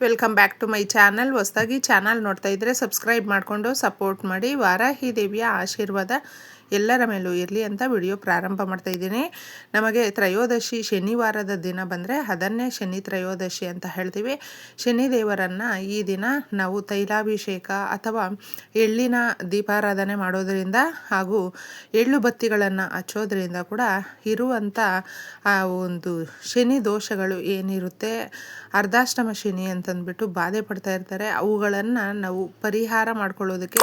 Welcome back to my channel. ಹೊಸದಾಗಿ channel ನೋಡ್ತಾ ಇದ್ದರೆ ಸಬ್ಸ್ಕ್ರೈಬ್ ಮಾಡಿಕೊಂಡು ಸಪೋರ್ಟ್ ಮಾಡಿ. ವಾರಾಹಿ ದೇವಿಯ ಆಶೀರ್ವಾದ ಎಲ್ಲರ ಮೇಲೂ ಇರಲಿ ಅಂತ ವಿಡಿಯೋ ಪ್ರಾರಂಭ ಮಾಡ್ತಾ ಇದ್ದೀನಿ. ನಮಗೆ ತ್ರಯೋದಶಿ ಶನಿವಾರದ ದಿನ ಬಂದರೆ ಅದನ್ನೇ ಶನಿ ತ್ರಯೋದಶಿ ಅಂತ ಹೇಳ್ತೀವಿ. ಶನಿ ದೇವರನ್ನು ಈ ದಿನ ನಾವು ತೈಲಾಭಿಷೇಕ ಅಥವಾ ಎಳ್ಳಿನ ದೀಪಾರಾಧನೆ ಮಾಡೋದರಿಂದ ಹಾಗೂ ಎಳ್ಳು ಬತ್ತಿಗಳನ್ನು ಹಚ್ಚೋದ್ರಿಂದ ಕೂಡ ಇರುವಂಥ ಆ ಒಂದು ಶನಿ ದೋಷಗಳು ಏನಿರುತ್ತೆ, ಅರ್ಧಾಷ್ಟಮ ಶನಿ ಅಂತಂದ್ಬಿಟ್ಟು ಬಾಧೆ ಪಡ್ತಾ ಇರ್ತಾರೆ, ಅವುಗಳನ್ನು ನಾವು ಪರಿಹಾರ ಮಾಡ್ಕೊಳ್ಳೋದಕ್ಕೆ,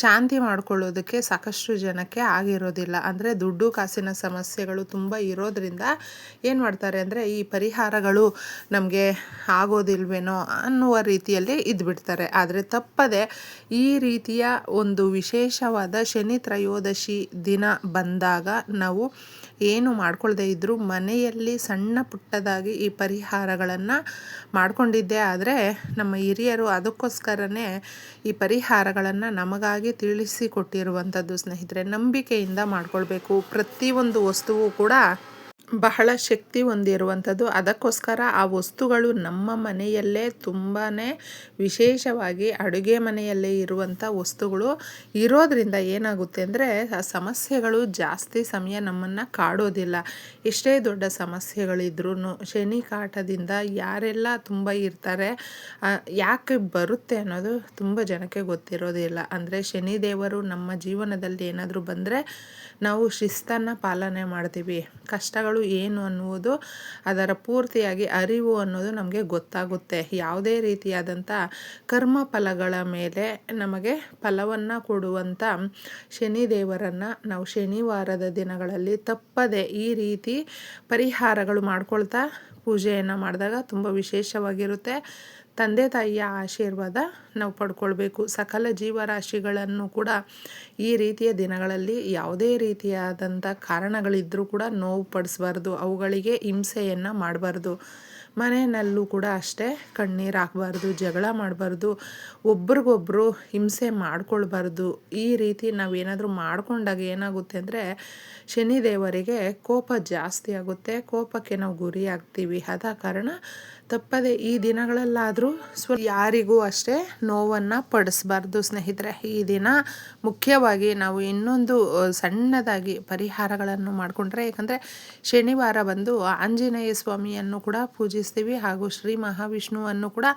ಶಾಂತಿ ಮಾಡ್ಕೊಳ್ಳೋದಕ್ಕೆ ಸಾಕಷ್ಟು ಜನಕ್ಕೆ ಆಗಿರೋದಿಲ್ಲ. ಅಂದರೆ ದುಡ್ಡು ಕಾಸಿನ ಸಮಸ್ಯೆಗಳು ತುಂಬ ಇರೋದ್ರಿಂದ ಏನು ಮಾಡ್ತಾರೆ ಅಂದರೆ ಈ ಪರಿಹಾರಗಳು ನಮಗೆ ಆಗೋದಿಲ್ವೇನೋ ಅನ್ನುವ ರೀತಿಯಲ್ಲಿ ಇದ್ಬಿಡ್ತಾರೆ. ಆದರೆ ತಪ್ಪದೆ ಈ ರೀತಿಯ ಒಂದು ವಿಶೇಷವಾದ ಶನಿ ತ್ರಯೋದಶಿ ದಿನ ಬಂದಾಗ ನಾವು ಏನು ಮಾಡ್ಕೊಳ್ದೇ ಇದ್ದರೂ ಮನೆಯಲ್ಲಿ ಸಣ್ಣ ಪುಟ್ಟದಾಗಿ ಈ ಪರಿಹಾರಗಳನ್ನು ಮಾಡ್ಕೊಂಡಿದ್ದೆ ಆದರೆ ನಮ್ಮ ಹಿರಿಯರು ಅದಕ್ಕೋಸ್ಕರನೇ ಈ ಪರಿಹಾರಗಳನ್ನು ನಮಗಾಗಿ ತಿಳಿಸಿಕೊಟ್ಟಿರುವಂಥದ್ದು ಸ್ನೇಹಿತರೆ. ನಂಬಿಕೆಯಿಂದ ಮಾಡ್ಕೊಳ್ಬೇಕು. ಪ್ರತಿಯೊಂದು ವಸ್ತುವು ಕೂಡ ಬಹಳ ಶಕ್ತಿ ಹೊಂದಿರುವಂಥದ್ದು. ಅದಕ್ಕೋಸ್ಕರ ಆ ವಸ್ತುಗಳು ನಮ್ಮ ಮನೆಯಲ್ಲೇ ತುಂಬಾ ವಿಶೇಷವಾಗಿ ಅಡುಗೆ ಮನೆಯಲ್ಲೇ ಇರುವಂಥ ವಸ್ತುಗಳು ಇರೋದ್ರಿಂದ ಏನಾಗುತ್ತೆ ಅಂದರೆ ಆ ಸಮಸ್ಯೆಗಳು ಜಾಸ್ತಿ ಸಮಯ ನಮ್ಮನ್ನು ಕಾಡೋದಿಲ್ಲ. ಎಷ್ಟೇ ದೊಡ್ಡ ಸಮಸ್ಯೆಗಳಿದ್ರೂ ಶನಿ ಕಾಟದಿಂದ ಯಾರೆಲ್ಲ ತುಂಬ ಇರ್ತಾರೆ, ಯಾಕೆ ಬರುತ್ತೆ ಅನ್ನೋದು ತುಂಬ ಜನಕ್ಕೆ ಗೊತ್ತಿರೋದಿಲ್ಲ. ಅಂದರೆ ಶನಿದೇವರು ನಮ್ಮ ಜೀವನದಲ್ಲಿ ಏನಾದರೂ ಬಂದರೆ ನಾವು ಶಿಸ್ತನ್ನು ಪಾಲನೆ ಮಾಡ್ತೀವಿ. ಕಷ್ಟಗಳು ಏನು ಅನ್ನುವುದು ಅದರ ಪೂರ್ತಿಯಾಗಿ ಅರಿವು ಅನ್ನೋದು ನಮಗೆ ಗೊತ್ತಾಗುತ್ತೆ. ಯಾವುದೇ ರೀತಿಯಾದಂಥ ಕರ್ಮ ಫಲಗಳ ಮೇಲೆ ನಮಗೆ ಫಲವನ್ನು ಕೊಡುವಂಥ ಶನಿದೇವರನ್ನು ನಾವು ಶನಿವಾರದ ದಿನಗಳಲ್ಲಿ ತಪ್ಪದೆ ಈ ರೀತಿ ಪರಿಹಾರಗಳು ಮಾಡ್ಕೊಳ್ತಾ ಪೂಜೆಯನ್ನು ಮಾಡಿದಾಗ ತುಂಬ ವಿಶೇಷವಾಗಿರುತ್ತೆ. ತಂದೆ ತಾಯಿಯ ಆಶೀರ್ವಾದ ನಾವು ಪಡ್ಕೊಳ್ಬೇಕು. ಸಕಲ ಜೀವರಾಶಿಗಳನ್ನು ಕೂಡ ಈ ರೀತಿಯ ದಿನಗಳಲ್ಲಿ ಯಾವುದೇ ರೀತಿಯಾದಂಥ ಕಾರಣಗಳಿದ್ದರೂ ಕೂಡ ನೋವು ಪಡಿಸ್ಬಾರ್ದು, ಅವುಗಳಿಗೆ ಹಿಂಸೆಯನ್ನು ಮಾಡಬಾರ್ದು. ಮನೆಯಲ್ಲೂ ಕೂಡ ಅಷ್ಟೇ ಕಣ್ಣೀರು ಹಾಕಬಾರ್ದು, ಜಗಳ ಮಾಡಬಾರ್ದು, ಒಬ್ರಿಗೊಬ್ರು ಹಿಂಸೆ ಮಾಡ್ಕೊಳ್ಬಾರ್ದು. ಈ ರೀತಿ ನಾವೇನಾದರೂ ಮಾಡ್ಕೊಂಡಾಗ ಏನಾಗುತ್ತೆ ಅಂದರೆ ಶನಿದೇವರಿಗೆ ಕೋಪ ಜಾಸ್ತಿ ಆಗುತ್ತೆ, ಕೋಪಕ್ಕೆ ನಾವು ಗುರಿ ಆಗ್ತೀವಿ. ಆದ ಕಾರಣ ತಪ್ಪದೆ ಈ ದಿನಗಳಲ್ಲಾದರೂ ಯಾರಿಗೂ ಅಷ್ಟೇ ನೋವನ್ನು ಪಡಿಸ್ಬಾರ್ದು ಸ್ನೇಹಿತರೆ. ಈ ದಿನ ಮುಖ್ಯವಾಗಿ ನಾವು ಇನ್ನೊಂದು ಸಣ್ಣದಾಗಿ ಪರಿಹಾರಗಳನ್ನು ಮಾಡಿಕೊಂಡ್ರೆ, ಯಾಕಂದರೆ ಶನಿವಾರ ಬಂದು ಆಂಜನೇಯ ಸ್ವಾಮಿಯನ್ನು ಕೂಡ ಪೂಜಿಸ್ತೀವಿ ಹಾಗೂ ಶ್ರೀ ಮಹಾವಿಷ್ಣುವನ್ನು ಕೂಡ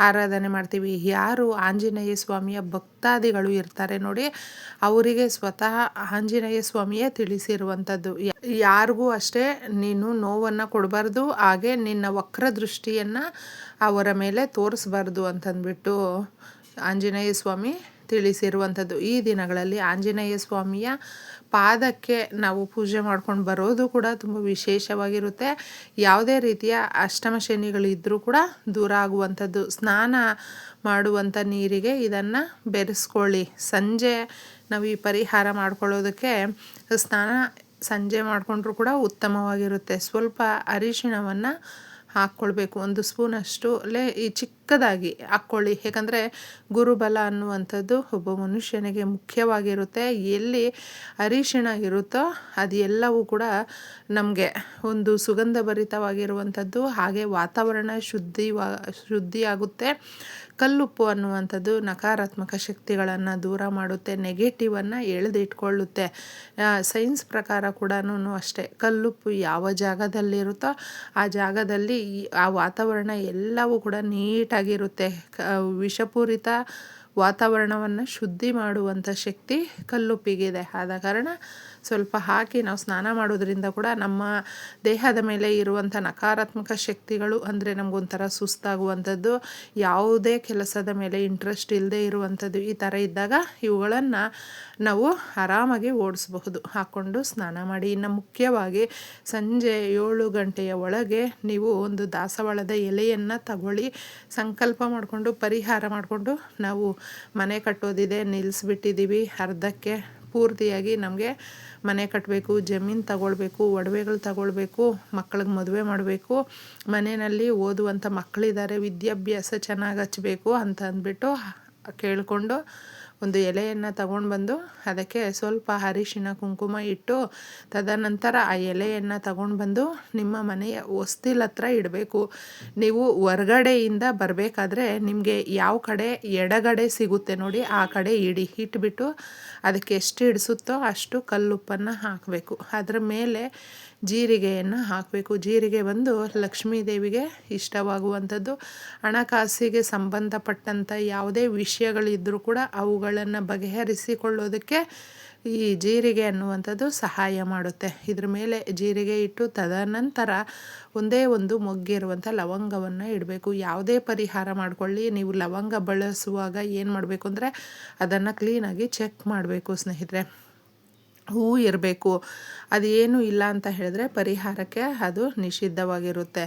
ಆರಾಧನೆ ಮಾಡ್ತೀವಿ. ಯಾರು ಆಂಜನೇಯ ಸ್ವಾಮಿಯ ಭಕ್ತಾದಿಗಳು ಇರ್ತಾರೆ ನೋಡಿ, ಅವರಿಗೆ ಸ್ವತಃ ಆಂಜನೇಯ ಸ್ವಾಮಿಯೇ ತಿಳಿಸಿರುವಂಥದ್ದು, ಯಾರಿಗೂ ಅಷ್ಟೇ ನೀನು ನೋವನ್ನು ಕೊಡಬಾರ್ದು, ಹಾಗೆ ನಿನ್ನ ವಕ್ರ ದೃಷ್ಟಿಯನ್ನು ಅವರ ಮೇಲೆ ತೋರಿಸ್ಬಾರ್ದು ಅಂತಂದ್ಬಿಟ್ಟು ಆಂಜನೇಯ ಸ್ವಾಮಿ ತಿಳಿಸಿರುವಂಥದ್ದು. ಈ ದಿನಗಳಲ್ಲಿ ಆಂಜನೇಯ ಸ್ವಾಮಿಯ ಪಾದಕ್ಕೆ ನಾವು ಪೂಜೆ ಮಾಡ್ಕೊಂಡು ಬರೋದು ಕೂಡ ತುಂಬ ವಿಶೇಷವಾಗಿರುತ್ತೆ. ಯಾವುದೇ ರೀತಿಯ ಅಷ್ಟಮ ಶನಿಗಳಿದ್ದರೂ ಕೂಡ ದೂರ ಆಗುವಂಥದ್ದು. ಸ್ನಾನ ಮಾಡುವಂಥ ನೀರಿಗೆ ಇದನ್ನು ಬೆರೆಸ್ಕೊಳ್ಳಿ. ಸಂಜೆ ನಾವು ಈ ಪರಿಹಾರ ಮಾಡ್ಕೊಳ್ಳೋದಕ್ಕೆ ಸ್ನಾನ ಸಂಜೆ ಮಾಡಿಕೊಂಡ್ರೂ ಕೂಡ ಉತ್ತಮವಾಗಿರುತ್ತೆ. ಸ್ವಲ್ಪ ಅರಿಶಿಣವನ್ನು ಹಾಕ್ಕೊಳ್ಬೇಕು, 1 ಸ್ಪೂನಷ್ಟು ಈ ಚಿಕ್ಕದಾಗಿ ಹಾಕ್ಕೊಳ್ಳಿ. ಯಾಕಂದರೆ ಗುರುಬಲ ಅನ್ನುವಂಥದ್ದು ಒಬ್ಬ ಮನುಷ್ಯನಿಗೆ ಮುಖ್ಯವಾಗಿರುತ್ತೆ. ಎಲ್ಲಿ ಅರಿಶಿಣ ಇರುತ್ತೋ ಅದು ಎಲ್ಲವೂ ಕೂಡ ನಮಗೆ ಒಂದು ಸುಗಂಧಭರಿತವಾಗಿರುವಂಥದ್ದು, ಹಾಗೆ ವಾತಾವರಣ ಶುದ್ಧಿಯಾಗುತ್ತೆ. ಕಲ್ಲುಪ್ಪು ಅನ್ನುವಂಥದ್ದು ನಕಾರಾತ್ಮಕ ಶಕ್ತಿಗಳನ್ನು ದೂರ ಮಾಡುತ್ತೆ, ನೆಗೆಟಿವನ್ನು ಎಳೆದಿಟ್ಕೊಳ್ಳುತ್ತೆ. ಸೈನ್ಸ್ ಪ್ರಕಾರ ಕೂಡ ಅಷ್ಟೇ, ಕಲ್ಲುಪ್ಪು ಯಾವ ಜಾಗದಲ್ಲಿರುತ್ತೋ ಆ ಜಾಗದಲ್ಲಿ ಆ ವಾತಾವರಣ ಎಲ್ಲವೂ ಕೂಡ ನೀಟಾಗಿರುತ್ತೆ. ವಿಷಪೂರಿತ ವಾತಾವರಣವನ್ನು ಶುದ್ಧಿ ಮಾಡುವಂಥ ಶಕ್ತಿ ಕಲ್ಲುಪ್ಪಿಗಿದೆ. ಆದ ಕಾರಣ ಸ್ವಲ್ಪ ಹಾಕಿ ನಾವು ಸ್ನಾನ ಮಾಡೋದ್ರಿಂದ ಕೂಡ ನಮ್ಮ ದೇಹದ ಮೇಲೆ ಇರುವಂಥ ನಕಾರಾತ್ಮಕ ಶಕ್ತಿಗಳು, ಅಂದರೆ ನಮಗೊಂಥರ ಸುಸ್ತಾಗುವಂಥದ್ದು, ಯಾವುದೇ ಕೆಲಸದ ಮೇಲೆ ಇಂಟ್ರೆಸ್ಟ್ ಇಲ್ಲದೆ ಇರುವಂಥದ್ದು, ಈ ಥರ ಇದ್ದಾಗ ಇವುಗಳನ್ನು ನಾವು ಆರಾಮಾಗಿ ಓಡಿಸಬಹುದು. ಹಾಕ್ಕೊಂಡು ಸ್ನಾನ ಮಾಡಿ. ಇನ್ನು ಮುಖ್ಯವಾಗಿ ಸಂಜೆ 7 ಗಂಟೆಯ ಒಳಗೆ ನೀವು ಒಂದು ದಾಸವಾಳದ ಎಲೆಯನ್ನು ತಗೊಳ್ಳಿ. ಸಂಕಲ್ಪ ಮಾಡಿಕೊಂಡು ಪರಿಹಾರ ಮಾಡಿಕೊಂಡು ನಾವು ಮನೆ ಕಟ್ಟೋದಿದೆ, ನಿಲ್ಲಿಸ್ಬಿಟ್ಟಿದ್ದೀವಿ ಅರ್ಧಕ್ಕೆ. ಪೂರ್ತಿಯಾಗಿ ನಮಗೆ ಮನೆ ಕಟ್ಟಬೇಕು, ಜಮೀನು ತಗೊಳ್ಬೇಕು, ಒಡವೆಗಳು ತಗೊಳ್ಬೇಕು, ಮಕ್ಕಳಿಗೆ ಮದುವೆ ಮಾಡಬೇಕು, ಮನೆಯಲ್ಲಿ ಓದುವಂಥ ಮಕ್ಕಳಿದ್ದಾರೆ, ವಿದ್ಯಾಭ್ಯಾಸ ಚೆನ್ನಾಗಿ ಹಚ್ಚಬೇಕು ಅಂತ ಅಂದ್ಬಿಟ್ಟು ಕೇಳಿಕೊಂಡು ಒಂದು ಎಲೆಯನ್ನು ತಗೊಂಡು ಬಂದು ಅದಕ್ಕೆ ಸ್ವಲ್ಪ ಅರಿಶಿನ ಕುಂಕುಮ ಇಟ್ಟು ತದನಂತರ ಆ ಎಲೆಯನ್ನು ತಗೊಂಡು ಬಂದು ನಿಮ್ಮ ಮನೆಯ ಹೊಸ್ತಿಲ ಹತ್ರ ಇಡಬೇಕು. ನೀವು ಹೊರ್ಗಡೆಯಿಂದ ಬರಬೇಕಾದ್ರೆ ನಿಮಗೆ ಯಾವ ಕಡೆ ಎಡಗಡೆ ಸಿಗುತ್ತೆ ನೋಡಿ ಆ ಕಡೆ ಇಟ್ಬಿಟ್ಟು ಅದಕ್ಕೆ ಎಷ್ಟು ಹಿಡಿಸುತ್ತೋ ಅಷ್ಟು ಕಲ್ಲುಪ್ಪನ್ನು ಹಾಕಬೇಕು. ಅದರ ಮೇಲೆ ಜೀರಿಗೆಯನ್ನು ಹಾಕಬೇಕು. ಜೀರಿಗೆ ಬಂದು ಲಕ್ಷ್ಮೀ ದೇವಿಗೆ ಇಷ್ಟವಾಗುವಂಥದ್ದು. ಹಣಕಾಸಿಗೆ ಸಂಬಂಧಪಟ್ಟಂಥ ಯಾವುದೇ ವಿಷಯಗಳಿದ್ದರೂ ಕೂಡ ಅವುಗಳನ್ನು ಬಗೆಹರಿಸಿಕೊಳ್ಳೋದಕ್ಕೆ ಈ ಜೀರಿಗೆ ಅನ್ನುವಂಥದ್ದು ಸಹಾಯ ಮಾಡುತ್ತೆ. ಇದ್ರ ಮೇಲೆ ಜೀರಿಗೆ ಇಟ್ಟು ತದನಂತರ ಒಂದೇ ಒಂದು ಮೊಗ್ಗಿರುವಂಥ ಲವಂಗವನ್ನು ಇಡಬೇಕು. ಯಾವುದೇ ಪರಿಹಾರ ಮಾಡಿಕೊಳ್ಳಿ, ನೀವು ಲವಂಗ ಬಳಸುವಾಗ ಏನು ಮಾಡಬೇಕು ಅಂದರೆ ಅದನ್ನು ಕ್ಲೀನಾಗಿ ಚೆಕ್ ಮಾಡಬೇಕು ಸ್ನೇಹಿತರೆ. ಹೂವು ಇರಬೇಕು. ಅದೇನೂ ಇಲ್ಲ ಅಂತ ಹೇಳಿದ್ರೆ ಪರಿಹಾರಕ್ಕೆ ಅದು ನಿಷಿದ್ಧವಾಗಿರುತ್ತೆ.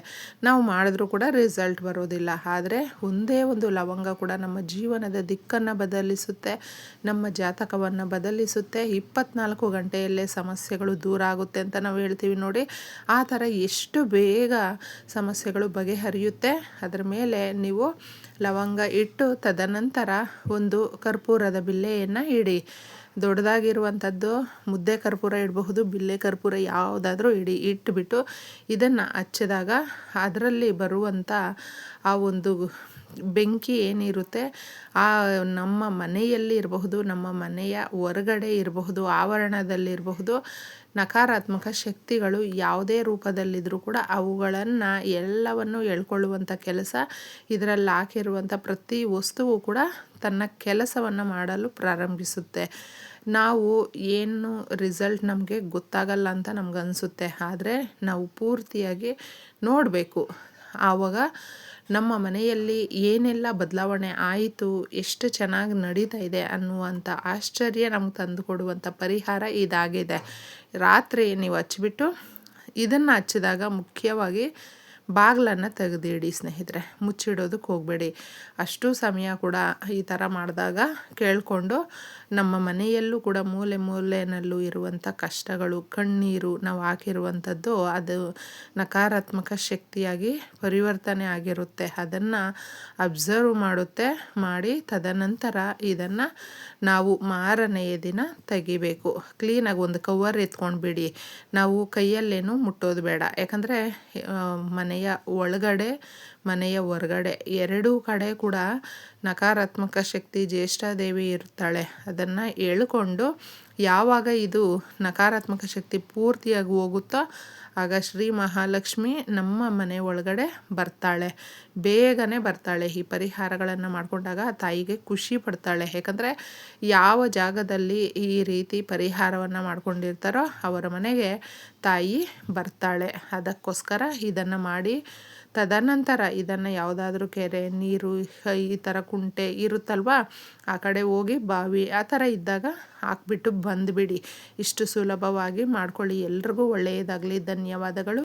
ನಾವು ಮಾಡಿದ್ರೂ ಕೂಡ ರಿಸಲ್ಟ್ ಬರೋದಿಲ್ಲ. ಆದರೆ ಒಂದೇ ಒಂದು ಲವಂಗ ಕೂಡ ನಮ್ಮ ಜೀವನದ ದಿಕ್ಕನ್ನು ಬದಲಿಸುತ್ತೆ, ನಮ್ಮ ಜಾತಕವನ್ನು ಬದಲಿಸುತ್ತೆ. 24 ಗಂಟೆಯಲ್ಲೇ ಸಮಸ್ಯೆಗಳು ದೂರ ಆಗುತ್ತೆ ಅಂತ ನಾವು ಹೇಳ್ತೀವಿ ನೋಡಿ. ಆ ಥರ ಎಷ್ಟು ಬೇಗ ಸಮಸ್ಯೆಗಳು ಬಗೆಹರಿಯುತ್ತೆ. ಅದರ ಮೇಲೆ ನೀವು ಲವಂಗ ಇಟ್ಟು ತದನಂತರ ಒಂದು ಕರ್ಪೂರದ ಬಿಲ್ಲೆಯನ್ನು ಇಡಿ. ದೊಡ್ಡದಾಗಿರುವಂಥದ್ದು ಮುದ್ದೆ ಕರ್ಪೂರ ಇಡಬಹುದು, ಬಿಲ್ಲೆ ಕರ್ಪೂರ ಯಾವುದಾದ್ರೂ ಇಟ್ಬಿಟ್ಟು ಇದನ್ನು ಹಚ್ಚಿದಾಗ ಅದರಲ್ಲಿ ಬರುವಂಥ ಆ ಒಂದು ಬೆಂಕಿ ಏನಿರುತ್ತೆ ಆ ನಮ್ಮ ಮನೆಯಲ್ಲಿ ಇರಬಹುದು, ನಮ್ಮ ಮನೆಯ ಹೊರಗಡೆ ಇರಬಹುದು, ಆವರಣದಲ್ಲಿರಬಹುದು, ನಕಾರಾತ್ಮಕ ಶಕ್ತಿಗಳು ಯಾವುದೇ ರೂಪದಲ್ಲಿದ್ದರೂ ಕೂಡ ಅವುಗಳನ್ನು ಎಲ್ಲವನ್ನು ಎಳ್ಕೊಳ್ಳುವಂಥ ಕೆಲಸ ಇದರಲ್ಲಿ ಹಾಕಿರುವಂಥ ಪ್ರತಿ ವಸ್ತುವು ಕೂಡ ತನ್ನ ಕೆಲಸವನ್ನು ಮಾಡಲು ಪ್ರಾರಂಭಿಸುತ್ತೆ. ನಾವು ಏನು ರಿಸಲ್ಟ್ ನಮಗೆ ಗೊತ್ತಾಗಲ್ಲ ಅಂತ ನಮಗನ್ಸುತ್ತೆ. ಆದರೆ ನಾವು ಪೂರ್ತಿಯಾಗಿ ನೋಡಬೇಕು. ಆವಾಗ ನಮ್ಮ ಮನೆಯಲ್ಲಿ ಏನೆಲ್ಲ ಬದಲಾವಣೆ ಆಯಿತು, ಎಷ್ಟು ಚೆನ್ನಾಗಿ ನಡೀತಾ ಇದೆ ಅನ್ನುವಂಥ ಆಶ್ಚರ್ಯ ನಮ್ಗೆ ತಂದು ಕೊಡುವಂಥ ಪರಿಹಾರ ಇದಾಗಿದೆ. ರಾತ್ರಿ ನೀವು ಹಚ್ಬಿಟ್ಟು ಇದನ್ನು ಹಚ್ಚಿದಾಗ ಮುಖ್ಯವಾಗಿ ಬಾಗಿಲನ್ನು ತೆಗೆದಿಡಿ ಸ್ನೇಹಿತರೆ, ಮುಚ್ಚಿಡೋದಕ್ಕೆ ಹೋಗಬೇಡಿ. ಅಷ್ಟು ಸಮಯ ಕೂಡ ಈ ಥರ ಮಾಡಿದಾಗ ಕೇಳಿಕೊಂಡು ನಮ್ಮ ಮನೆಯಲ್ಲೂ ಕೂಡ ಮೂಲೆ ಮೂಲೆಯಲ್ಲೂ ಇರುವಂಥ ಕಷ್ಟಗಳು, ಕಣ್ಣೀರು ನಾವು ಹಾಕಿರುವಂಥದ್ದು ಅದು ನಕಾರಾತ್ಮಕ ಶಕ್ತಿಯಾಗಿ ಪರಿವರ್ತನೆ ಆಗಿರುತ್ತೆ. ಅದನ್ನು ಅಬ್ಸರ್ವ್ ಮಾಡಿ ತದನಂತರ ಇದನ್ನು ನಾವು ಮಾರನೆಯ ದಿನ ತೆಗಿಬೇಕು. ಕ್ಲೀನಾಗಿ ಒಂದು ಕವರ್ ಎತ್ಕೊಂಡ್ಬಿಡಿ. ನಾವು ಕೈಯಲ್ಲೇನು ಮುಟ್ಟೋದು ಬೇಡ. ಯಾಕಂದರೆ ಮನೆಯ ಒಳಗಡೆ ಮನೆಯ ಹೊರಗಡೆ ಎರಡೂ ಕಡೆ ಕೂಡ ನಕಾರಾತ್ಮಕ ಶಕ್ತಿ ಜ್ಯೇಷ್ಠಾದೇವಿ ಇರ್ತಾಳೆ. ಅದನ್ನು ಎಳ್ಕೊಂಡು ಯಾವಾಗ ಇದು ನಕಾರಾತ್ಮಕ ಶಕ್ತಿ ಪೂರ್ತಿಯಾಗಿ ಹೋಗುತ್ತೋ ಆಗ ಶ್ರೀ ಮಹಾಲಕ್ಷ್ಮಿ ನಮ್ಮ ಮನೆ ಒಳಗಡೆ ಬರ್ತಾಳೆ, ಬೇಗನೆ ಬರ್ತಾಳೆ. ಈ ಪರಿಹಾರಗಳನ್ನು ಮಾಡಿಕೊಂಡಾಗ ತಾಯಿಗೆ ಖುಷಿ ಪಡ್ತಾಳೆ. ಯಾಕಂದರೆ ಯಾವ ಜಾಗದಲ್ಲಿ ಈ ರೀತಿ ಪರಿಹಾರವನ್ನು ಮಾಡ್ಕೊಂಡಿರ್ತಾರೋ ಅವರ ಮನೆಗೆ ತಾಯಿ ಬರ್ತಾಳೆ. ಅದಕ್ಕೋಸ್ಕರ ಇದನ್ನು ಮಾಡಿ ತದನಂತರ ಇದನ್ನು ಯಾವುದಾದ್ರೂ ಕೆರೆ, ನೀರು, ಈ ಥರ ಕುಂಟೆ ಇರುತ್ತಲ್ವ ಆ ಕಡೆ ಹೋಗಿ ಬಾವಿ ಆ ಥರ ಇದ್ದಾಗ ಹಾಕ್ಬಿಟ್ಟು ಬಂದುಬಿಡಿ. ಇಷ್ಟು ಸುಲಭವಾಗಿ ಮಾಡ್ಕೊಳ್ಳಿ. ಎಲ್ರಿಗೂ ಒಳ್ಳೆಯದಾಗಲಿ. ಧನ್ಯವಾದಗಳು.